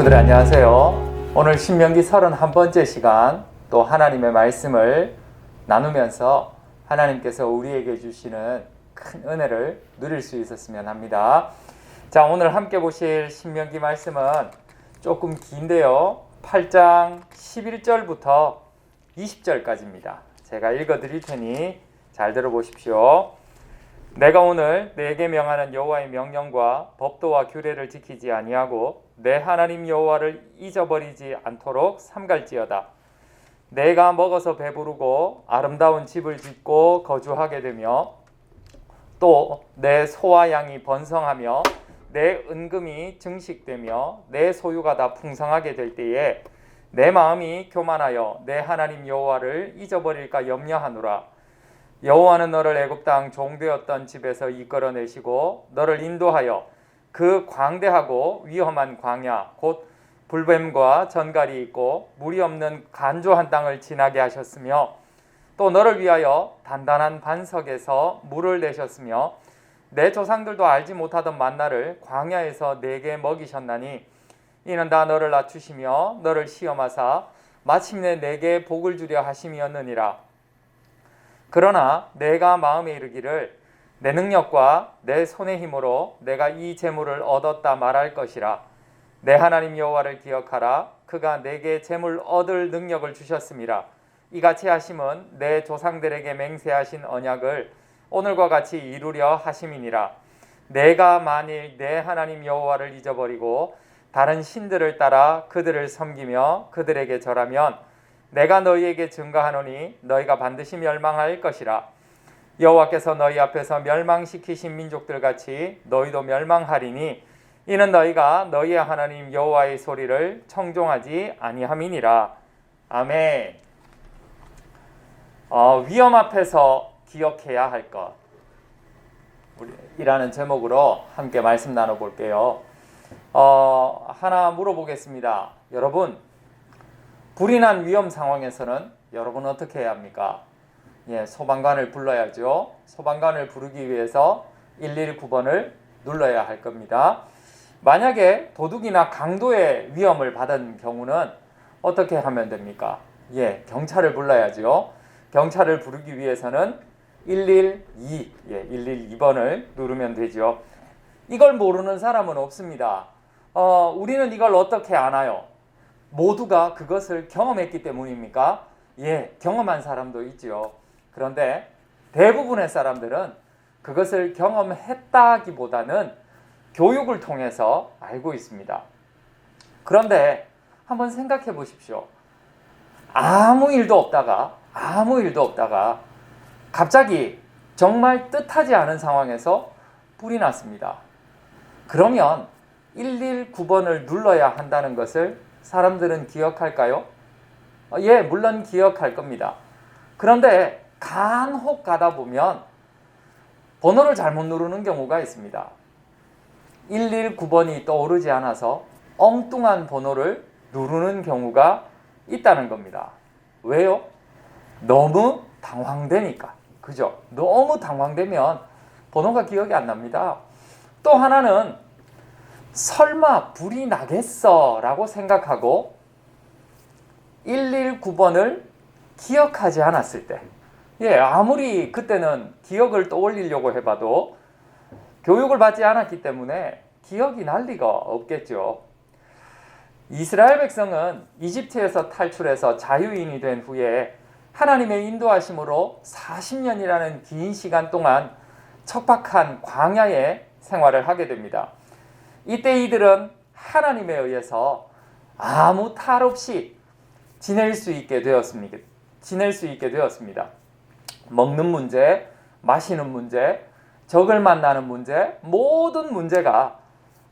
친구들 안녕하세요. 오늘 신명기 31번째 시간 또 하나님의 말씀을 나누면서 하나님께서 우리에게 주시는 큰 은혜를 누릴 수 있었으면 합니다. 자, 오늘 함께 보실 신명기 말씀은 조금 긴데요. 8장 11절부터 20절까지입니다. 제가 읽어 드릴 테니 잘 들어보십시오. 내가 오늘 내게 명하는 여호와의 명령과 법도와 규례를 지키지 아니하고 내 하나님 여호와를 잊어버리지 않도록 삼갈지어다. 내가 먹어서 배부르고 아름다운 집을 짓고 거주하게 되며 또 내 소와 양이 번성하며 내 은금이 증식되며 내 소유가 다 풍성하게 될 때에 내 마음이 교만하여 내 하나님 여호와를 잊어버릴까 염려하노라. 여호와는 너를 애굽 땅 종되었던 집에서 이끌어내시고 너를 인도하여 그 광대하고 위험한 광야 곧 불뱀과 전갈이 있고 물이 없는 간조한 땅을 지나게 하셨으며 또 너를 위하여 단단한 반석에서 물을 내셨으며 내 조상들도 알지 못하던 만나를 광야에서 내게 먹이셨나니 이는 다 너를 낮추시며 너를 시험하사 마침내 내게 복을 주려 하심이었느니라. 그러나 내가 마음에 이르기를 내 능력과 내 손의 힘으로 내가 이 재물을 얻었다 말할 것이라. 내 하나님 여호와를 기억하라. 그가 내게 재물 얻을 능력을 주셨음이라. 이같이 하심은 내 조상들에게 맹세하신 언약을 오늘과 같이 이루려 하심이니라. 내가 만일 내 하나님 여호와를 잊어버리고 다른 신들을 따라 그들을 섬기며 그들에게 절하면 내가 너희에게 증거하노니 너희가 반드시 멸망할 것이라. 여호와께서 너희 앞에서 멸망시키신 민족들 같이 너희도 멸망하리니 이는 너희가 너희의 하나님 여호와의 소리를 청종하지 아니함이니라. 아멘. 위험 앞에서 기억해야 할 것 이라는 제목으로 함께 말씀 나눠볼게요. 하나 물어보겠습니다. 여러분, 불이 난 위험 상황에서는 여러분은 어떻게 해야 합니까? 소방관을 불러야죠. 소방관을 부르기 위해서 119번을 눌러야 할 겁니다. 만약에 도둑이나 강도의 위험을 받은 경우는 어떻게 하면 됩니까? 경찰을 불러야죠. 경찰을 부르기 위해서는 112번을 누르면 되죠. 이걸 모르는 사람은 없습니다. 우리는 이걸 어떻게 아나요? 모두가 그것을 경험했기 때문입니까? 경험한 사람도 있죠. 그런데 대부분의 사람들은 그것을 경험했다기보다는 교육을 통해서 알고 있습니다. 그런데 한번 생각해 보십시오. 아무 일도 없다가 갑자기 정말 뜻하지 않은 상황에서 불이 났습니다. 그러면 119번을 눌러야 한다는 것을 사람들은 기억할까요? 물론 기억할 겁니다. 그런데 간혹 가다 보면 번호를 잘못 누르는 경우가 있습니다. 119번이 떠오르지 않아서 엉뚱한 번호를 누르는 경우가 있다는 겁니다. 왜요? 너무 당황되니까. 그죠? 너무 당황되면 번호가 기억이 안 납니다. 또 하나는 설마 불이 나겠어 라고 생각하고 119번을 기억하지 않았을 때, 아무리 그때는 기억을 떠올리려고 해봐도 교육을 받지 않았기 때문에 기억이 날 리가 없겠죠. 이스라엘 백성은 이집트에서 탈출해서 자유인이 된 후에 하나님의 인도하심으로 40년이라는 긴 시간 동안 척박한 광야의 생활을 하게 됩니다. 이때 이들은 하나님에 의해서 아무 탈 없이 지낼 수 있게 되었습니다. 먹는 문제, 마시는 문제, 적을 만나는 문제, 모든 문제가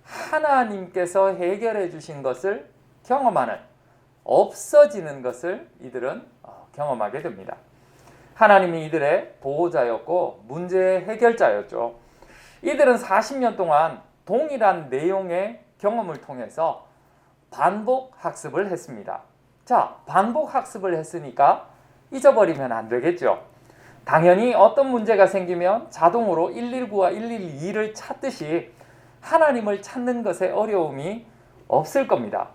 하나님께서 해결해 주신 것을 경험하는, 없어지는 것을 이들은 경험하게 됩니다. 하나님이 이들의 보호자였고 문제의 해결자였죠. 이들은 40년 동안 동일한 내용의 경험을 통해서 반복 학습을 했습니다. 자, 반복 학습을 했으니까 잊어버리면 안 되겠죠. 당연히 어떤 문제가 생기면 자동으로 119와 112를 찾듯이 하나님을 찾는 것에 어려움이 없을 겁니다.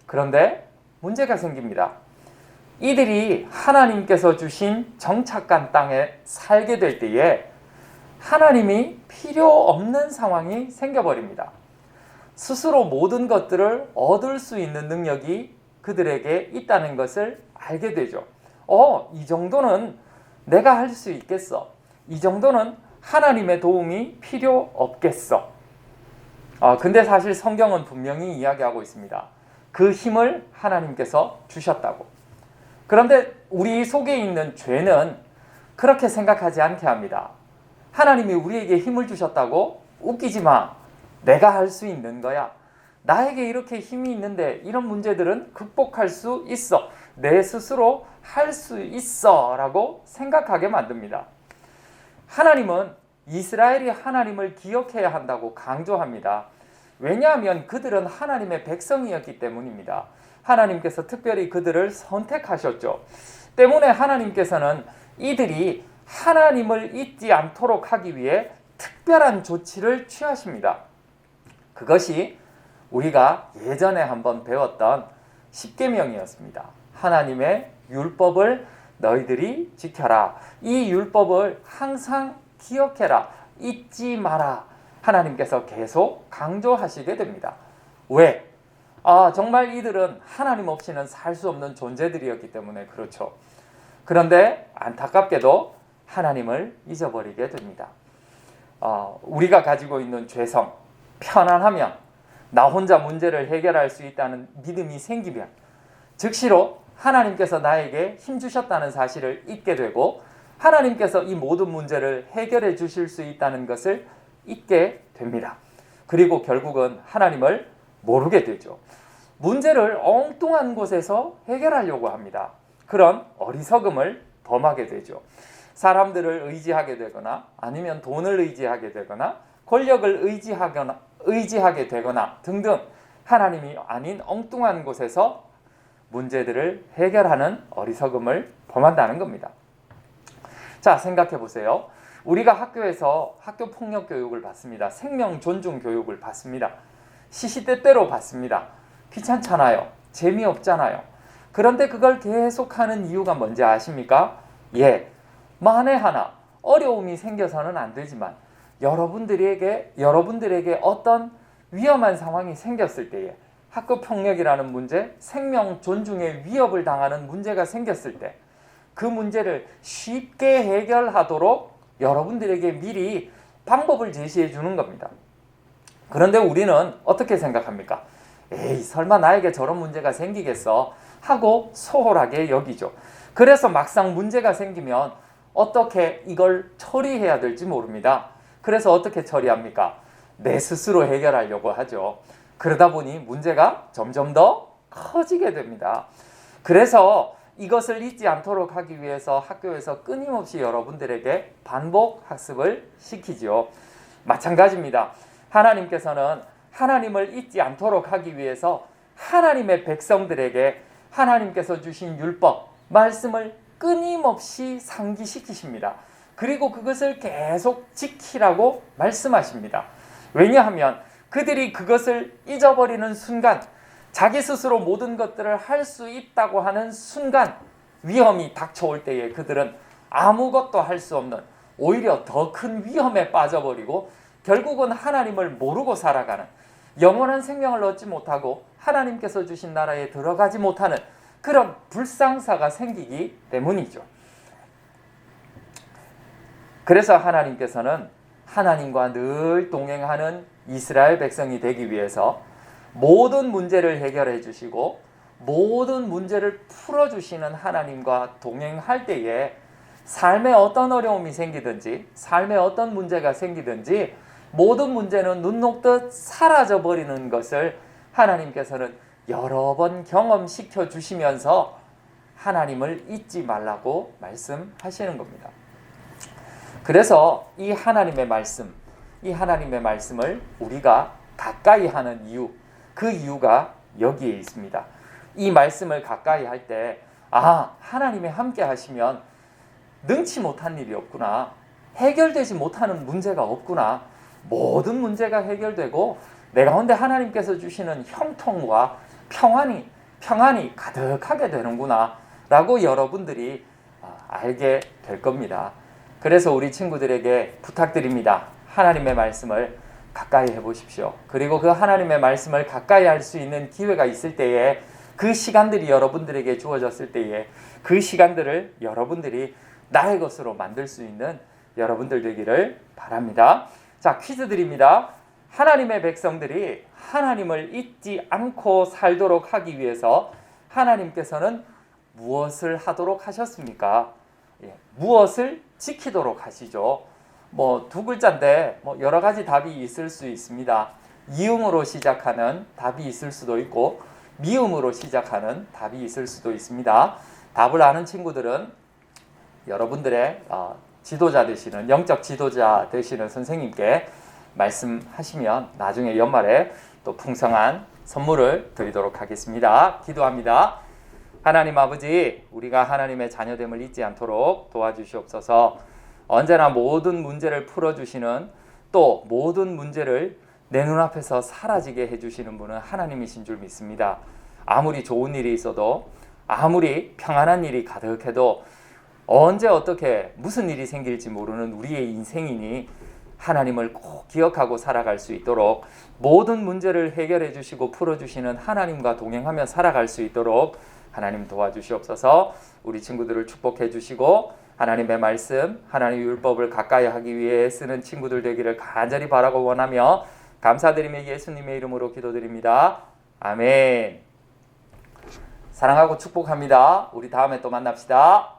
그런데 문제가 생깁니다. 이들이 하나님께서 주신 정착한 땅에 살게 될 때에 하나님이 필요 없는 상황이 생겨버립니다. 스스로 모든 것들을 얻을 수 있는 능력이 그들에게 있다는 것을 알게 되죠. 이 정도는 내가 할 수 있겠어. 이 정도는 하나님의 도움이 필요 없겠어. 근데 사실 성경은 분명히 이야기하고 있습니다. 그 힘을 하나님께서 주셨다고. 그런데 우리 속에 있는 죄는 그렇게 생각하지 않게 합니다. 하나님이 우리에게 힘을 주셨다고? 웃기지 마. 내가 할 수 있는 거야. 나에게 이렇게 힘이 있는데 이런 문제들은 극복할 수 있어. 내 스스로 할 수 있어 라고 생각하게 만듭니다. 하나님은 이스라엘이 하나님을 기억해야 한다고 강조합니다. 왜냐하면 그들은 하나님의 백성이었기 때문입니다. 하나님께서 특별히 그들을 선택하셨죠. 때문에 하나님께서는 이들이 하나님을 잊지 않도록 하기 위해 특별한 조치를 취하십니다. 그것이 우리가 예전에 한번 배웠던 십계명이었습니다. 하나님의 율법을 너희들이 지켜라. 이 율법을 항상 기억해라. 잊지 마라. 하나님께서 계속 강조하시게 됩니다. 왜? 정말 이들은 하나님 없이는 살 수 없는 존재들이었기 때문에 그렇죠. 그런데 안타깝게도 하나님을 잊어버리게 됩니다. 우리가 가지고 있는 죄성, 편안하면 나 혼자 문제를 해결할 수 있다는 믿음이 생기면 즉시로 하나님께서 나에게 힘 주셨다는 사실을 잊게 되고 하나님께서 이 모든 문제를 해결해 주실 수 있다는 것을 잊게 됩니다. 그리고 결국은 하나님을 모르게 되죠. 문제를 엉뚱한 곳에서 해결하려고 합니다. 그런 어리석음을 범하게 되죠. 사람들을 의지하게 되거나 아니면 돈을 의지하게 되거나 권력을 의지하게 되거나 등등 하나님이 아닌 엉뚱한 곳에서 문제들을 해결하는 어리석음을 범한다는 겁니다. 자, 생각해 보세요. 우리가 학교에서 학교 폭력 교육을 받습니다. 생명 존중 교육을 받습니다. 시시때때로 받습니다. 귀찮잖아요. 재미없잖아요. 그런데 그걸 계속하는 이유가 뭔지 아십니까? 만에 하나 어려움이 생겨서는 안 되지만 여러분들에게 어떤 위험한 상황이 생겼을 때에 학교 폭력이라는 문제, 생명 존중의 위협을 당하는 문제가 생겼을 때 그 문제를 쉽게 해결하도록 여러분들에게 미리 방법을 제시해 주는 겁니다. 그런데 우리는 어떻게 생각합니까? 설마 나에게 저런 문제가 생기겠어? 하고 소홀하게 여기죠. 그래서 막상 문제가 생기면 어떻게 이걸 처리해야 될지 모릅니다. 그래서 어떻게 처리합니까? 내 스스로 해결하려고 하죠. 그러다 보니 문제가 점점 더 커지게 됩니다. 그래서 이것을 잊지 않도록 하기 위해서 학교에서 끊임없이 여러분들에게 반복 학습을 시키죠. 마찬가지입니다. 하나님께서는 하나님을 잊지 않도록 하기 위해서 하나님의 백성들에게 하나님께서 주신 율법, 말씀을 끊임없이 상기시키십니다. 그리고 그것을 계속 지키라고 말씀하십니다. 왜냐하면 그들이 그것을 잊어버리는 순간, 자기 스스로 모든 것들을 할 수 있다고 하는 순간 위험이 닥쳐올 때에 그들은 아무것도 할 수 없는 오히려 더 큰 위험에 빠져버리고 결국은 하나님을 모르고 살아가는, 영원한 생명을 얻지 못하고 하나님께서 주신 나라에 들어가지 못하는 그런 불상사가 생기기 때문이죠. 그래서 하나님께서는 하나님과 늘 동행하는 이스라엘 백성이 되기 위해서 모든 문제를 해결해 주시고 모든 문제를 풀어주시는 하나님과 동행할 때에 삶에 어떤 어려움이 생기든지 삶에 어떤 문제가 생기든지 모든 문제는 눈 녹듯 사라져 버리는 것을 하나님께서는 여러 번 경험시켜 주시면서 하나님을 잊지 말라고 말씀하시는 겁니다. 그래서 이 하나님의 말씀을 우리가 가까이 하는 이유, 그 이유가 여기에 있습니다. 이 말씀을 가까이 할 때 하나님이 함께 하시면 능치 못한 일이 없구나, 해결되지 못하는 문제가 없구나, 모든 문제가 해결되고 내 가운데 하나님께서 주시는 형통과 평안이 평안이 가득하게 되는구나 라고 여러분들이 알게 될 겁니다. 그래서 우리 친구들에게 부탁드립니다. 하나님의 말씀을 가까이 해보십시오. 그리고 그 하나님의 말씀을 가까이 할 수 있는 기회가 있을 때에, 그 시간들이 여러분들에게 주어졌을 때에 그 시간들을 여러분들이 나의 것으로 만들 수 있는 여러분들 되기를 바랍니다. 자, 퀴즈 드립니다. 하나님의 백성들이 하나님을 잊지 않고 살도록 하기 위해서 하나님께서는 무엇을 하도록 하셨습니까? 무엇을 지키도록 하시죠? 두 글자인데 여러 가지 답이 있을 수 있습니다. 이음으로 시작하는 답이 있을 수도 있고 미음으로 시작하는 답이 있을 수도 있습니다. 답을 아는 친구들은 여러분들의 지도자 되시는, 영적 지도자 되시는 선생님께 말씀하시면 나중에 연말에 또 풍성한 선물을 드리도록 하겠습니다. 기도합니다. 하나님 아버지, 우리가 하나님의 자녀됨을 잊지 않도록 도와주시옵소서. 언제나 모든 문제를 풀어주시는, 또 모든 문제를 내 눈앞에서 사라지게 해주시는 분은 하나님이신 줄 믿습니다. 아무리 좋은 일이 있어도, 아무리 평안한 일이 가득해도 언제 어떻게 무슨 일이 생길지 모르는 우리의 인생이니 하나님을 꼭 기억하고 살아갈 수 있도록, 모든 문제를 해결해 주시고 풀어주시는 하나님과 동행하며 살아갈 수 있도록 하나님 도와주시옵소서. 우리 친구들을 축복해 주시고 하나님의 말씀, 하나님의 율법을 가까이 하기 위해 쓰는 친구들 되기를 간절히 바라고 원하며 감사드리며 예수님의 이름으로 기도드립니다. 아멘. 사랑하고 축복합니다. 우리 다음에 또 만납시다.